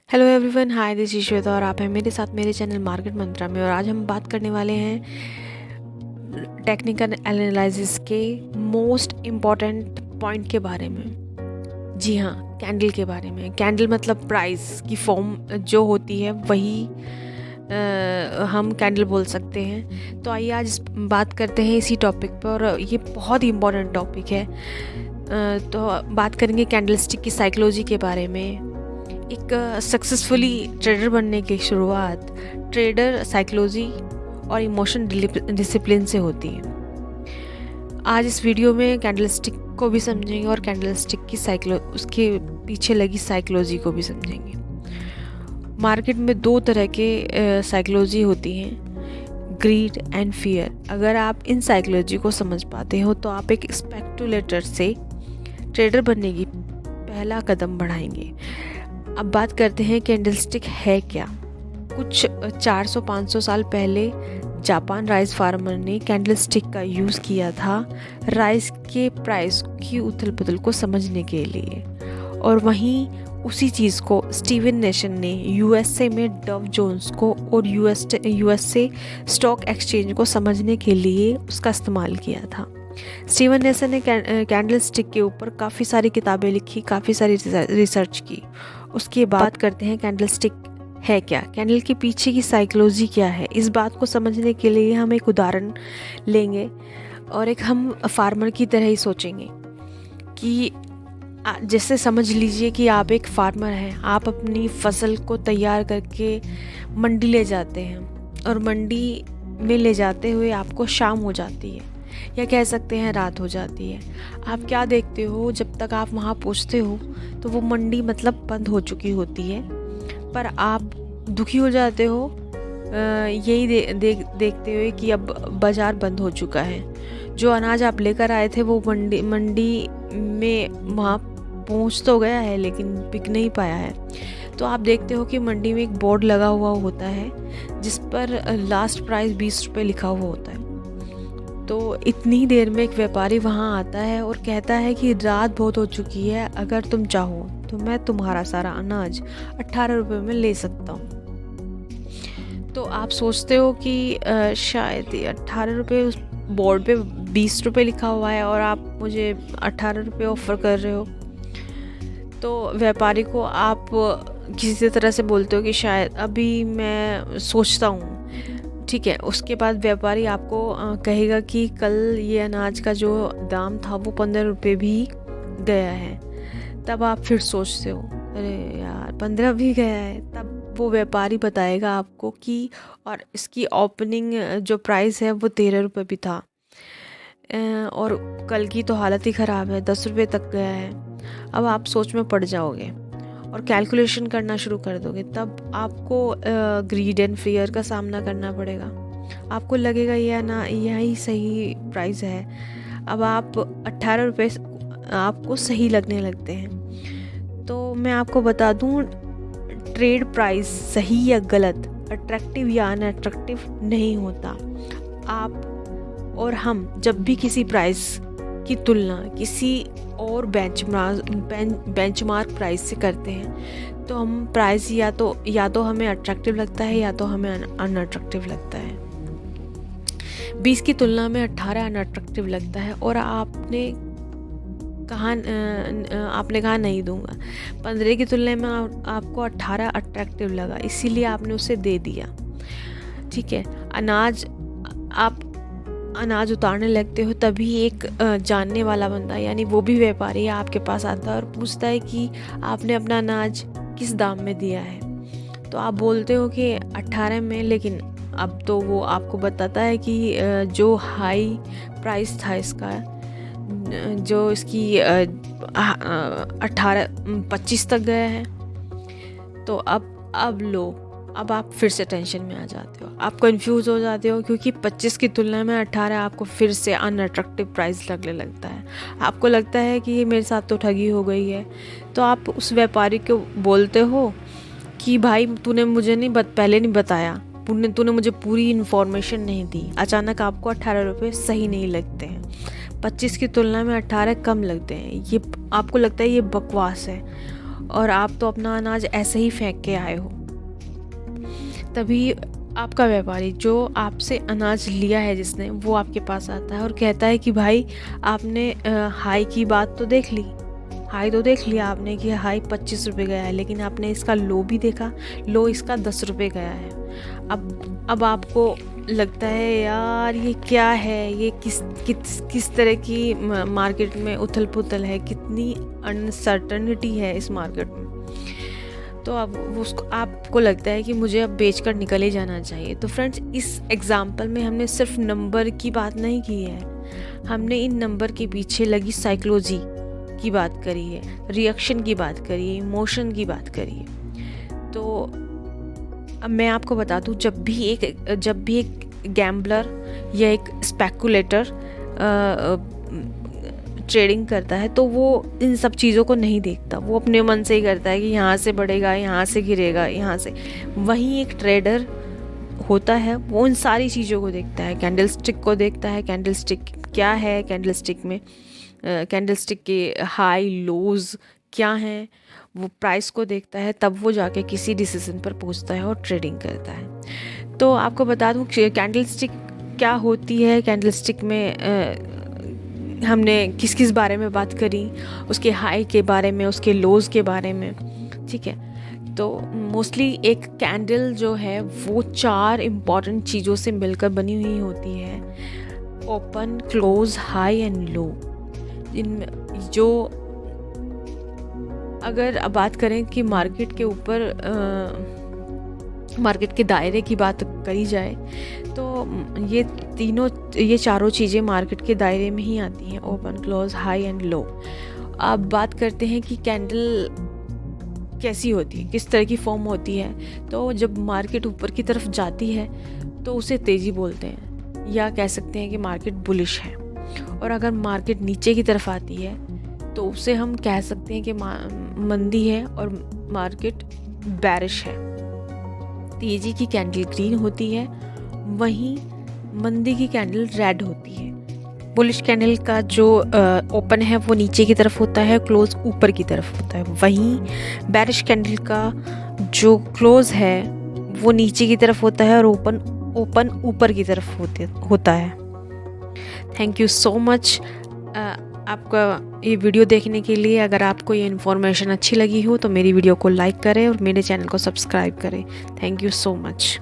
Hello everyone, hi this is Shweta और आप हैं मेरे साथ मेरे चैनल मार्केट मंत्रा में। और आज हम बात करने वाले हैं टेक्निकल एनालिसिस के मोस्ट इम्पॉर्टेंट पॉइंट के बारे में। जी हाँ, कैंडल के बारे में। कैंडल मतलब प्राइस की फॉर्म जो होती है वही हम कैंडल बोल सकते हैं। तो आइए आज बात करते हैं इसी टॉपिक पर, और ये बहुत ही इम्पॉर्टेंट टॉपिक है। तो बात करेंगे कैंडलस्टिक की साइकोलॉजी के बारे में। एक सक्सेसफुली ट्रेडर बनने की शुरुआत ट्रेडर साइकोलॉजी और इमोशन डिसिप्लिन से होती है। आज इस वीडियो में कैंडलस्टिक को भी समझेंगे और कैंडलस्टिक की उसके पीछे लगी साइकोलॉजी को भी समझेंगे। मार्केट में दो तरह के साइकोलॉजी होती हैं, ग्रीड एंड फियर। अगर आप इन साइकोलॉजी को समझ पाते हो तो आप एक स्पेकुलेटर से ट्रेडर बनने की पहला कदम बढ़ाएंगे। अब बात करते हैं कैंडलस्टिक है क्या। कुछ 400-500 साल पहले जापान राइस फार्मर ने कैंडलस्टिक का यूज़ किया था राइस के प्राइस की उथल पुथल को समझने के लिए। और वहीं उसी चीज़ को स्टीवन नेशन ने यूएसए में डव जोन्स को और यूएसए स्टॉक एक्सचेंज को समझने के लिए उसका इस्तेमाल किया था। स्टीवन नेशन ने कैंडलस्टिक के ऊपर काफ़ी सारी किताबें लिखी, काफ़ी सारी रिसर्च की। उसके बाद करते हैं कैंडलस्टिक है क्या, कैंडल के पीछे की साइकोलॉजी क्या है। इस बात को समझने के लिए हम एक उदाहरण लेंगे और एक हम फार्मर की तरह ही सोचेंगे कि जैसे समझ लीजिए कि आप एक फार्मर हैं, आप अपनी फसल को तैयार करके मंडी ले जाते हैं और मंडी में ले जाते हुए आपको शाम हो जाती है या कह सकते हैं रात हो जाती है। आप क्या देखते हो, जब तक आप वहाँ पहुँचते हो तो वो मंडी मतलब बंद हो चुकी होती है, पर आप दुखी हो जाते हो यही देखते हुए कि अब बाज़ार बंद हो चुका है। जो अनाज आप लेकर आए थे वो मंडी में वहाँ पहुँच तो गया है लेकिन बिक नहीं पाया है। तो आप देखते हो कि मंडी में एक बोर्ड लगा हुआ होता है जिस पर लास्ट प्राइस 20 रुपये लिखा हुआ होता है। तो इतनी देर में एक व्यापारी वहाँ आता है और कहता है कि रात बहुत हो चुकी है, अगर तुम चाहो तो मैं तुम्हारा सारा अनाज 18 रुपये में ले सकता हूँ। तो आप सोचते हो कि शायद 18 रुपये, उस बोर्ड पे 20 रुपये लिखा हुआ है और आप मुझे 18 रुपये ऑफ़र कर रहे हो। तो व्यापारी को आप किसी तरह से बोलते हो कि शायद अभी मैं सोचता हूँ, ठीक है। उसके बाद व्यापारी आपको कहेगा कि कल ये अनाज का जो दाम था वो 15 रुपये भी गया है। तब आप फिर सोचते हो अरे यार 15 भी गया है। तब वो व्यापारी बताएगा आपको कि और इसकी ओपनिंग जो प्राइस है वो 13 रुपये भी था और कल की तो हालत ही ख़राब है, 10 रुपये तक गया है। अब आप सोच में पड़ जाओगे और कैलकुलेशन करना शुरू कर दोगे। तब आपको ग्रीड एंड फियर का सामना करना पड़ेगा। आपको लगेगा यही सही प्राइस है। अब आप 18 रुपये आपको सही लगने लगते हैं। तो मैं आपको बता दूं, ट्रेड प्राइस सही या गलत, अट्रैक्टिव या अनअट्रैक्टिव नहीं होता। आप और हम जब भी किसी प्राइस की तुलना किसी और बेंचमार्क प्राइस से करते हैं तो हम प्राइस या तो हमें अट्रैक्टिव लगता है या तो हमें अनअट्रैक्टिव लगता है। 20 की तुलना में 18 अनअट्रैक्टिव लगता है और आपने कहा नहीं दूंगा। 15 की तुलना में आपको 18 अट्रैक्टिव लगा, इसीलिए आपने उसे दे दिया, ठीक है। आप अनाज उतारने लगते हो तभी एक जानने वाला बंदा, यानी वो भी व्यापारी आपके पास आता है और पूछता है कि आपने अपना अनाज किस दाम में दिया है। तो आप बोलते हो कि 18 में, लेकिन अब तो वो आपको बताता है कि जो हाई प्राइस था इसका, जो इसकी 25 तक गया है। तो अब आप फिर से टेंशन में आ जाते हो, आप कंफ्यूज हो जाते हो क्योंकि 25 की तुलना में 18 आपको फिर से अनअट्रैक्टिव प्राइस लगने लगता है। आपको लगता है कि ये मेरे साथ तो ठगी हो गई है। तो आप उस व्यापारी को बोलते हो कि भाई तूने मुझे पहले नहीं बताया, तूने मुझे पूरी इन्फॉर्मेशन नहीं दी। अचानक आपको 18 रुपये सही नहीं लगते हैं, 25 की तुलना में 18 कम लगते हैं। ये आपको लगता है ये बकवास है और आप तो अपना अनाज ऐसे ही फेंक के आए हो। तभी आपका व्यापारी जो आपसे अनाज लिया है जिसने, वो आपके पास आता है और कहता है कि भाई आपने हाई की बात तो देख ली, हाई तो देख लिया आपने कि हाई 25 रुपये गया है, लेकिन आपने इसका लो भी देखा, लो इसका 10 रुपये गया है। अब आपको लगता है यार ये क्या है, ये किस तरह की मार्केट में उथल पुथल है, कितनी अनसर्टनिटी है इस मार्केट में। तो अब उसको आपको लगता है कि मुझे अब बेचकर निकल ही जाना चाहिए। तो फ्रेंड्स, इस एग्जाम्पल में हमने सिर्फ नंबर की बात नहीं की है, हमने इन नंबर के पीछे लगी साइकोलॉजी की बात करी है, रिएक्शन की बात करी है, इमोशन की बात करी है। तो अब मैं आपको बता दूं, जब भी एक गैम्बलर या एक स्पेकुलेटर ट्रेडिंग करता है तो वो इन सब चीज़ों को नहीं देखता, वो अपने मन से ही करता है कि यहाँ से बढ़ेगा, यहाँ से गिरेगा, यहाँ से। वहीं एक ट्रेडर होता है, वो इन सारी चीज़ों को देखता है, कैंडलस्टिक को देखता है, कैंडलस्टिक क्या है, कैंडलस्टिक में कैंडलस्टिक के हाई लोज क्या हैं, वो प्राइस को देखता है, तब वो जाके किसी डिसीजन पर पहुंचता है और ट्रेडिंग करता है। तो आपको बता दूं कैंडलस्टिक क्या होती है। कैंडलस्टिक में हमने किस किस बारे में बात करी, उसके हाई के बारे में, उसके लोज के बारे में, ठीक है। तो मोस्टली एक कैंडल जो है वो 4 इम्पॉर्टेंट चीज़ों से मिलकर बनी हुई होती है, open, close, high and low. इनमें जो अगर अब बात करें कि मार्केट के ऊपर मार्केट के दायरे की बात करी जाए तो ये चारों चीज़ें मार्केट के दायरे में ही आती हैं, open, close, high and low. अब बात करते हैं कि कैंडल कैसी होती है, किस तरह की फॉर्म होती है। तो जब मार्केट ऊपर की तरफ जाती है तो उसे तेज़ी बोलते हैं, या कह सकते हैं कि मार्केट बुलिश है। और अगर मार्केट नीचे की तरफ आती है तो उसे हम कह सकते हैं कि मंदी है और मार्केट बैरिश है। तेजी की कैंडल ग्रीन होती है, वहीं मंदी की कैंडल रेड होती है। बुलिश कैंडल का जो ओपन है वो नीचे की तरफ होता है, क्लोज ऊपर की तरफ होता है। वहीं बैरिश कैंडल का जो क्लोज है वो नीचे की तरफ होता है और ओपन ऊपर की तरफ होता है। थैंक यू सो मच आपका ये वीडियो देखने के लिए। अगर आपको ये इन्फॉर्मेशन अच्छी लगी हो तो मेरी वीडियो को लाइक करें और मेरे चैनल को सब्सक्राइब करें। Thank you so much.